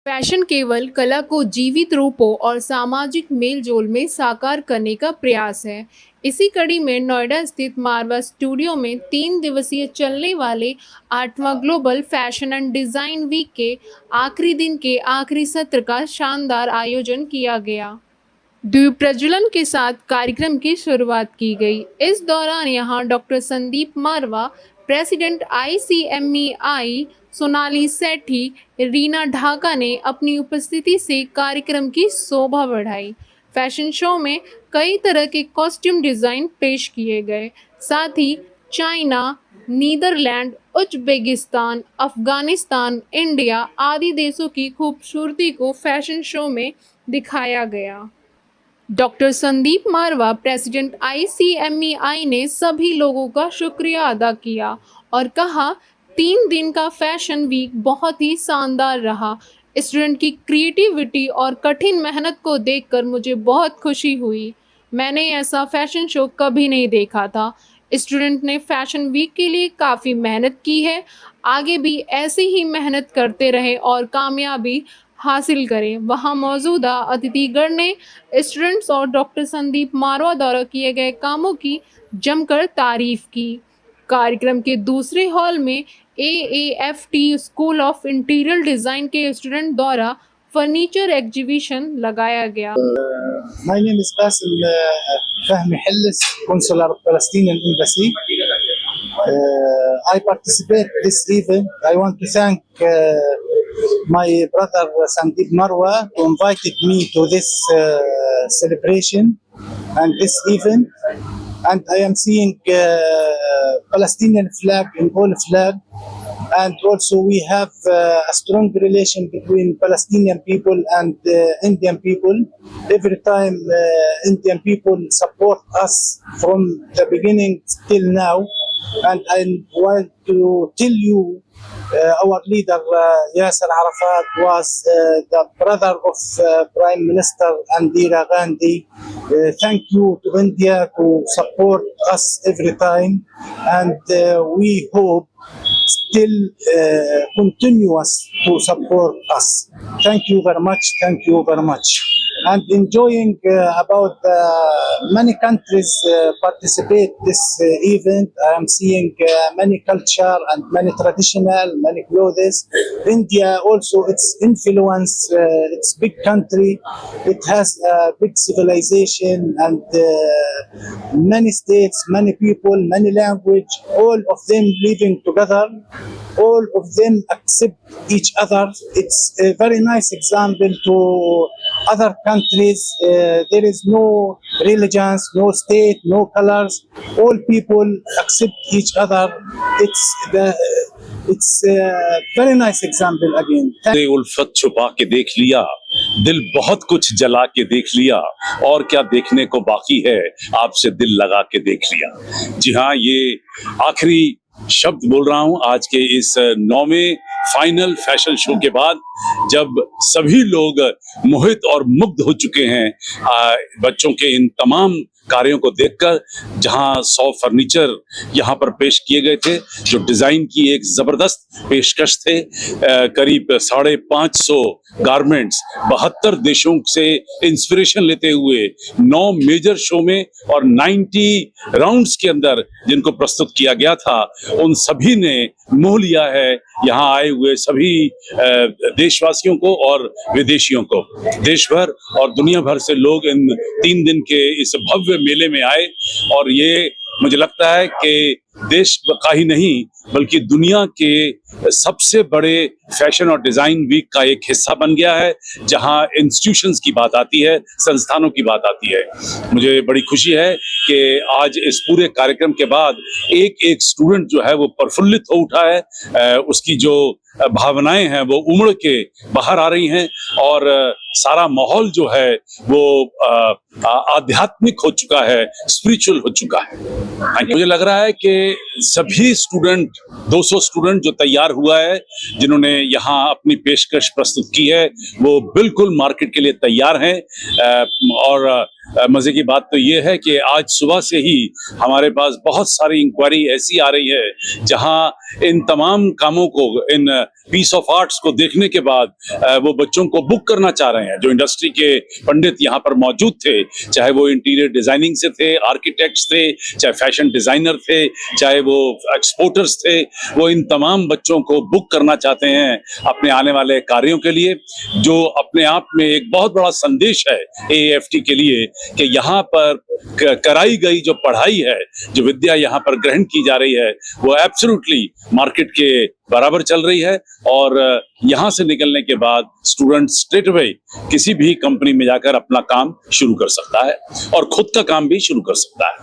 Fashion केवल कला को जीवित रूपों और सामाजिक मेलजोल में साकार करने का प्रयास है। इसी कड़ी में नोएडा स्थित मारवा स्टूडियो में 3 दिवसीय चलने वाले 8वां global fashion and design week के आखिरी दिन के आखिरी सत्र का शानदार आयोजन किया गया। द्वीप प्रज्वलन के साथ कार्यक्रम की शुरुआत की गई। इस दौरान यहां डॉक्टर संदीप मारवा, प्रेसिडेंट ICMEI सोनाली सेठी, रीना ढाका ने अपनी उपस्थिति से कार्यक्रम की शोभा बढ़ाई। फैशन शो में कई तरह के कॉस्ट्यूम डिज़ाइन पेश किए गए। साथ ही China, Netherlands, Uzbekistan, Afghanistan, India आदि देशों की खूबसूरती को फैशन शो में दिखाया गया। डॉक्टर संदीप मारवा, प्रेसिडेंट ICMEI ने सभी लोगों का शुक्रिया अदा किया और कहा, 3 दिन का फैशन वीक बहुत ही शानदार रहा। स्टूडेंट की क्रिएटिविटी और कठिन मेहनत को देखकर मुझे बहुत खुशी हुई। मैंने ऐसा फैशन शो कभी नहीं देखा था। स्टूडेंट ने फैशन वीक के लिए काफ़ी मेहनत की है। आगे भी ऐसी ही मेहनत करते रहे और कामयाबी हासिल करें। वहां मौजूदा अतिथिगण ने स्टूडेंट्स और डॉक्टर संदीप मारवा द्वारा किए गए कामों की जमकर तारीफ की। कार्यक्रम के दूसरे हॉल में AAFT school of interior design के स्टूडेंट द्वारा फर्नीचर एग्जीबिशन लगाया गया। My name is Basil Fahmi Hillis, Consular of Palestinian Embassy. I participate this event. I want to thank my brother Sandeep Marwa who invited me to this celebration and this event. And I am seeing Palestinian flag in all flag. And also we have a strong relation between Palestinian people and Indian people. Every time Indian people support us from the beginning till now. And I want to tell you, our leader Yasser Arafat was the brother of Prime Minister Indira Gandhi. Thank you to India to support us every time, and we hope still continuous to support us. Thank you very much. Thank you very much. And enjoying about many countries participate this event. I am seeing many culture and many traditional, many clothes. India also, its influence, it's big country. It has a big civilization and many states, many people, many language. All of them living together. All of them accept each other. It's a very nice example to other countries. There is no religions, no state, no colors. All people accept each other. It's a very nice example again. उल्फत छुपा के देख लिया, दिल बहुत कुछ जला के देख लिया, और क्या देखने को बाकी है, आपसे दिल लगा के देख लिया। जी हाँ, ये आखिरी शब्द बोल रहा हूं आज के इस 9वें फाइनल फैशन शो के बाद, जब सभी लोग मोहित और मुग्ध हो चुके हैं बच्चों के इन तमाम कार्यों को देखकर। जहां 100 फर्नीचर यहां पर पेश किए गए थे, जो डिजाइन की एक जबरदस्त पेशकश थे। करीब 550 गारमेंट्स 72 देशों से इंस्पिरेशन लेते हुए 9 मेजर शो में और 90 राउंड्स के अंदर जिनको प्रस्तुत किया गया था, उन सभी ने मोह लिया है यहाँ आए हुए सभी देशवासियों को और विदेशियों को। देश भर और दुनिया भर से लोग इन 3 दिन के इस भव्य मेले में आए, और ये मुझे लगता है कि देश का ही नहीं बल्कि दुनिया के सबसे बड़े फैशन और डिजाइन वीक का एक हिस्सा बन गया है, जहां इंस्टीट्यूशंस की बात आती है, संस्थानों की बात आती है। मुझे बड़ी खुशी है कि आज इस पूरे कार्यक्रम के बाद एक एक स्टूडेंट जो है वो प्रफुल्लित हो उठा है, उसकी जो भावनाएं हैं वो उमड़ के बाहर आ रही हैं, और सारा माहौल जो है वो आध्यात्मिक हो चुका है, स्पिरिचुअल हो चुका है। मुझे लग रहा है कि सभी स्टूडेंट, 200 स्टूडेंट जो तैयार हुआ है, जिन्होंने यहाँ अपनी पेशकश प्रस्तुत की है, वो बिल्कुल मार्केट के लिए तैयार हैं, और मजे की बात तो ये है कि आज सुबह से ही हमारे पास बहुत सारी इंक्वायरी ऐसी आ रही है जहां इन तमाम कामों को, इन पीस ऑफ आर्ट्स को देखने के बाद वो बच्चों को बुक करना चाह रहे हैं। जो इंडस्ट्री के पंडित यहाँ पर मौजूद थे, चाहे वो इंटीरियर डिजाइनिंग से थे, आर्किटेक्ट्स थे, चाहे फैशन डिजाइनर थे, चाहे वो एक्सपोर्टर्स थे, वो इन तमाम बच्चों को बुक करना चाहते हैं अपने आने वाले कार्यों के लिए, जो अपने आप में एक बहुत बड़ा संदेश है AAFT के लिए कि यहाँ पर कराई गई जो पढ़ाई है, जो विद्या यहाँ पर ग्रहण की जा रही है, वो एब्सोल्युटली मार्केट के बराबर चल रही है। और यहाँ से निकलने के बाद स्टूडेंट स्ट्रेट अवे किसी भी कंपनी में जाकर अपना काम शुरू कर सकता है और खुद का काम भी शुरू कर सकता है।